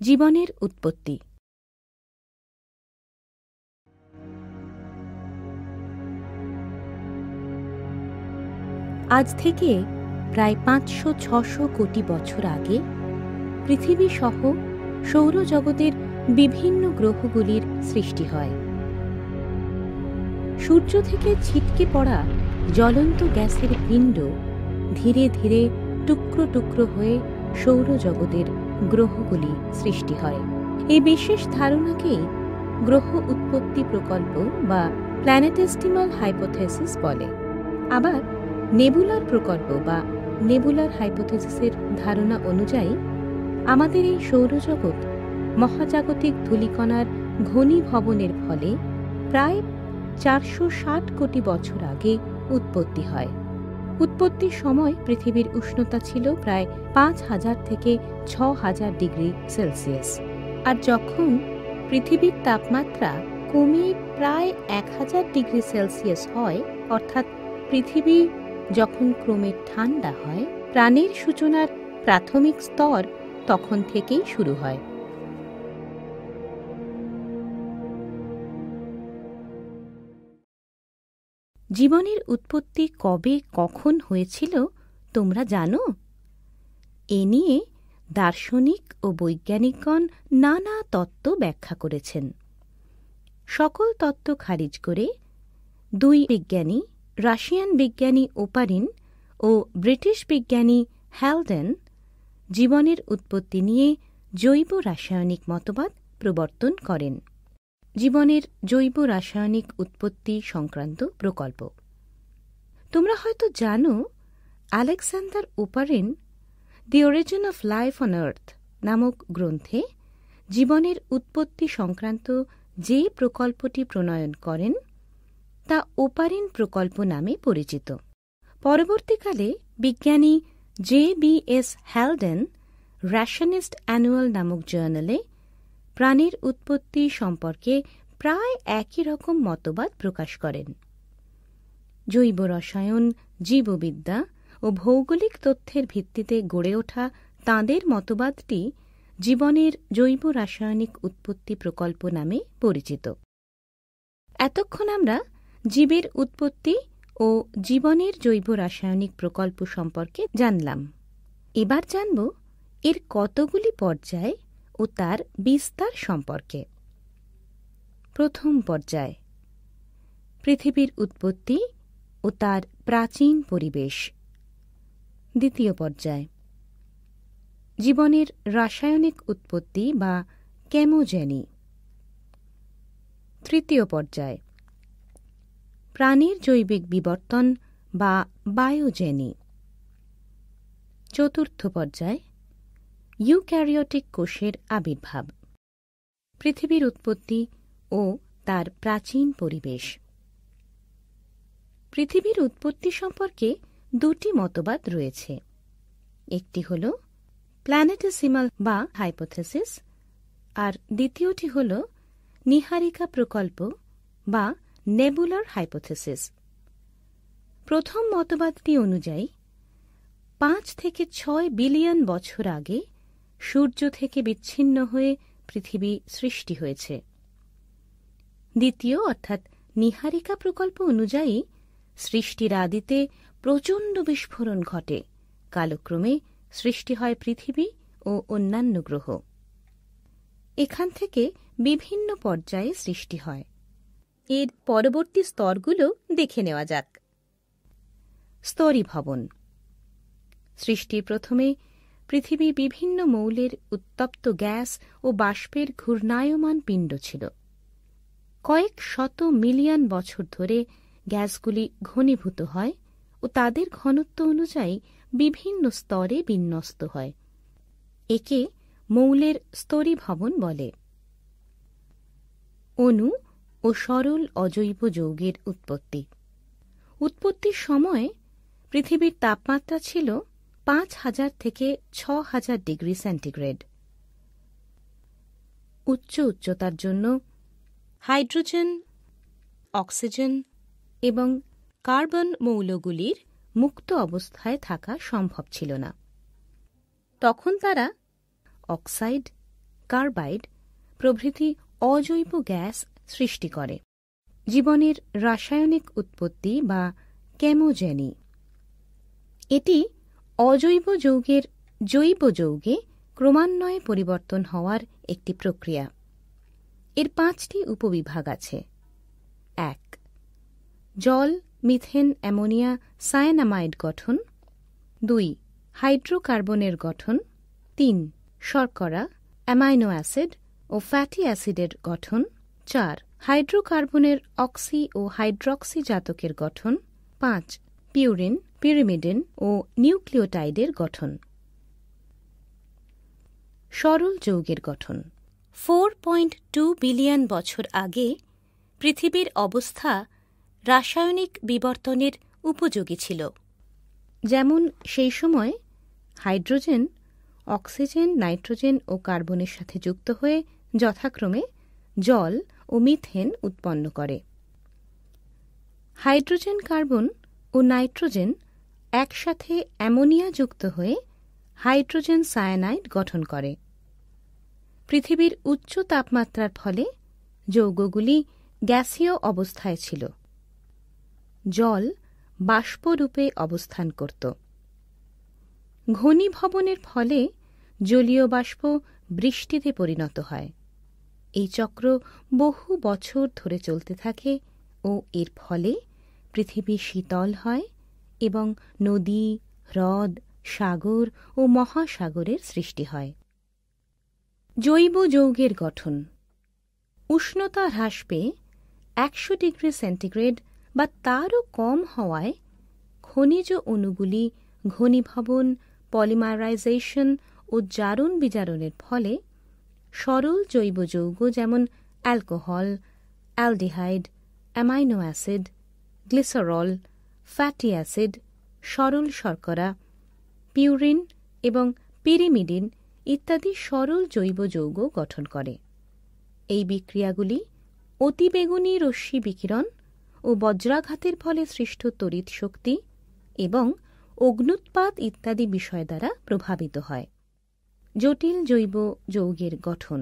জীবনের উৎপত্তি। আজ থেকে প্রায় ৫০০-৬০০ কোটি বছর আগে পৃথিবী সহ সৌরজগতের বিভিন্ন গ্রহগুলির সৃষ্টি হয়। সূর্য থেকে ছিটকে পড়া জ্বলন্ত গ্যাসের পিণ্ড ধীরে ধীরে টুকরো টুকরো হয়ে সৌরজগতের গ্রহগুলি সৃষ্টি হয়। এই বিশেষ ধারণাকেই গ্রহ উৎপত্তি প্রকল্প বা প্ল্যানেটেস্টিমাল হাইপোথেসিস বলে। আবার নেবুলার প্রকল্প বা নেবুলার হাইপোথেসিসের ধারণা অনুযায়ী আমাদের এই সৌরজগৎ মহাজাগতিক ধূলিকণার ঘনীভবনের ফলে প্রায় ৪৬০ কোটি বছর আগে উৎপত্তি হয়। উৎপত্তির সময় পৃথিবীর উষ্ণতা ছিল প্রায় ৫,০০০ থেকে ৬,০০০ ডিগ্রি সেলসিয়াস। আর যখন পৃথিবীর তাপমাত্রা কমে প্রায় ১,০০০ ডিগ্রি সেলসিয়াস হয়, অর্থাৎ পৃথিবী যখন ক্রমে ঠান্ডা হয়, প্রাণের সূচনার প্রাথমিক স্তর তখন থেকেই শুরু হয়। জীবনের উৎপত্তি কবে কখন হয়েছিল তোমরা জানো? এ নিয়ে দার্শনিক ও বৈজ্ঞানিকগণ নানা তত্ত্ব ব্যাখ্যা করেছেন। সকল তত্ত্ব খারিজ করে দুই বিজ্ঞানী, রাশিয়ান বিজ্ঞানী ওপারিন ও ব্রিটিশ বিজ্ঞানী হ্যালডেন, জীবনের উৎপত্তি নিয়ে জৈব রাসায়নিক মতবাদ প্রবর্তন করেন। জীবনের জৈব রাসায়নিক উৎপত্তি সংক্রান্ত প্রকল্প। তোমরা হয়তো জানো, Alexander Oparin the origin of life on earth নামক গ্রন্থে জীবনের উৎপত্তি সংক্রান্ত যে প্রকল্পটি প্রণয়ন করেন তা ওপারিন প্রকল্প নামে পরিচিত। পরবর্তীকালে বিজ্ঞানী J.B.S. হ্যালডেন রেশনিস্ট অ্যানুয়াল নামক জার্নালে প্রাণের উৎপত্তি সম্পর্কে প্রায় একই রকম মতবাদ প্রকাশ করেন। জৈব রসায়ন, জীববিদ্যা ও ভৌগোলিক তথ্যের ভিত্তিতে গড়ে ওঠা তাঁদের মতবাদটি জীবনের জৈব রাসায়নিক উৎপত্তি প্রকল্প নামে পরিচিত। এতক্ষণ আমরা জীবের উৎপত্তি ও জীবনের জৈব রাসায়নিক প্রকল্প সম্পর্কে জানলাম। এবার জানব এর কতগুলি পর্যায় ও তার বিস্তার সম্পর্কে। প্রথম পর্যায়, পৃথিবীর উৎপত্তি ও তার প্রাচীন পরিবেশ। দ্বিতীয় পর্যায়, জীবনের রাসায়নিক উৎপত্তি বা কেমোজেনি। তৃতীয় পর্যায়, প্রাণীর জৈবিক বিবর্তন বা বায়োজেনি। চতুর্থ পর্যায়, ইউক্যারিওটিক কোষের আবির্ভাব। পৃথিবীর উৎপত্তি ও তার প্রাচীন পরিবেশ। পৃথিবীর উৎপত্তি সম্পর্কে দুটি মতবাদ রয়েছে। একটি হল প্ল্যানেটেসিমাল বা হাইপোথেসিস, আর দ্বিতীয়টি হল নীহারিকা প্রকল্প বা নেবুলার হাইপোথেসিস। প্রথম মতবাদটি অনুযায়ী ৫ থেকে ৬ বিলিয়ন বছর আগে সূর্য থেকে বিচ্ছিন্ন হয়ে পৃথিবী সৃষ্টি হয়েছে। দ্বিতীয় অর্থাৎ নীহারিকা প্রকল্প অনুযায়ী সৃষ্টির আদিতে প্রচণ্ড বিস্ফোরণ ঘটে, কালক্রমে সৃষ্টি হয় পৃথিবী ও অন্যান্য গ্রহ। এখান থেকে বিভিন্ন পর্যায়ে সৃষ্টি হয়। এর পরবর্তী স্তরগুলো দেখে নেওয়া যাক। স্তরীভবন। সৃষ্টির প্রথমে পৃথিবী বিভিন্ন মৌলের উত্তপ্ত গ্যাস ও বাষ্পের ঘূর্ণায়মান পিণ্ড ছিল। কয়েক শত মিলিয়ন বছর ধরে গ্যাসগুলি ঘনীভূত হয় ও তাদের ঘনত্ব অনুযায়ী বিভিন্ন স্তরে বিন্যস্ত হয়। একে মৌলের স্তরীভবন বলে। অণু ও সরল অজৈব যৌগের উৎপত্তি। উৎপত্তির সময় পৃথিবীর তাপমাত্রা ছিল ৫,০০০ থেকে ৬,০০০ ডিগ্রি সেন্টিগ্রেড। উচ্চতার জন্য হাইড্রোজেন, অক্সিজেন এবং কার্বন মৌলগুলির মুক্ত অবস্থায় থাকা সম্ভব ছিল না। তখন তারা অক্সাইড, কার্বাইড প্রভৃতি অজৈব গ্যাস সৃষ্টি করে। জীবনের রাসায়নিক উৎপত্তি বা কেমোজেনি। এটি অজৈব যৌগের জৈব যৌগে ক্রমান্বয়ে পরিবর্তন হওয়ার একটি প্রক্রিয়া। এর 5টি উপবিভাগ আছে। 1. জল, মিথেন, অ্যামোনিয়া, সায়ানামাইড গঠন। 2. হাইড্রোকার্বনের গঠন। 3. শর্করা, অ্যামাইনো অ্যাসিড ও ফ্যাটি অ্যাসিডের গঠন। 4. হাইড্রোকার্বনের অক্সি ও হাইড্রক্সি জাতকের গঠন। 5. পিউরিন, পিরিমিডিন ও নিউক্লিওটাইডের গঠন। সরল যৌগের গঠন। 4.2 বিলিয়ন বছর আগে পৃথিবীর অবস্থা রাসায়নিক বিবর্তনের উপযোগী ছিল। যেমন সেই সময় হাইড্রোজেন অক্সিজেন, নাইট্রোজেন ও কার্বনের সাথে যুক্ত হয়ে যথাক্রমে জল ও মিথেন উৎপন্ন করে। হাইড্রোজেন, কার্বন ও নাইট্রোজেন একসাথে অ্যামোনিয়া যুক্ত হয়ে হাইড্রোজেন সায়ানাইড গঠন করে। পৃথিবীর উচ্চ তাপমাত্রার ফলে যৌগগুলি গ্যাসীয় অবস্থায় ছিল। জল বাষ্পরূপে অবস্থান করত। ঘনীভবনের ফলে জলীয় বাষ্প বৃষ্টিতে পরিণত হয়। এই চক্র বহু বছর ধরে চলতে থাকে ও এর ফলে পৃথিবী শীতল হয় এবং নদী, হ্রদ, সাগর ও মহাসাগরের সৃষ্টি হয়। জৈব যৌগের গঠন। উষ্ণতা হ্রাস পেয়ে 100 ডিগ্রি সেন্টিগ্রেড বা তারও কম হওয়ায় খনিজ অণুগুলি ঘনীভবন, পলিমারাইজেশন ও জারণ বিজারণের ফলে সরল জৈব যৌগ যেমন alcohol, aldehyde, amino acid, glycerol, fatty acid, সরল শর্করা, পিউরিন এবং পিরিমিডিন ইত্যাদি সরল জৈব যৌগ গঠন করে। এই বিক্রিয়াগুলি অতিবেগুনি রশ্মি বিকিরণ ও বজ্রাঘাতের ফলে সৃষ্ট তড়িৎ শক্তি এবং অগ্ন্যুৎপাত ইত্যাদি বিষয় দ্বারা প্রভাবিত হয়। জটিল জৈব যৌগের গঠন।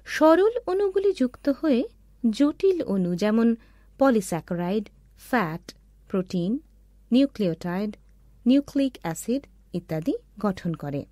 সরল অণুগুলি যুক্ত হয়ে জটিল অণু যেমন polysaccharide, fat, protein, nucleotide, nucleic acid ইত্যাদি গঠন করে।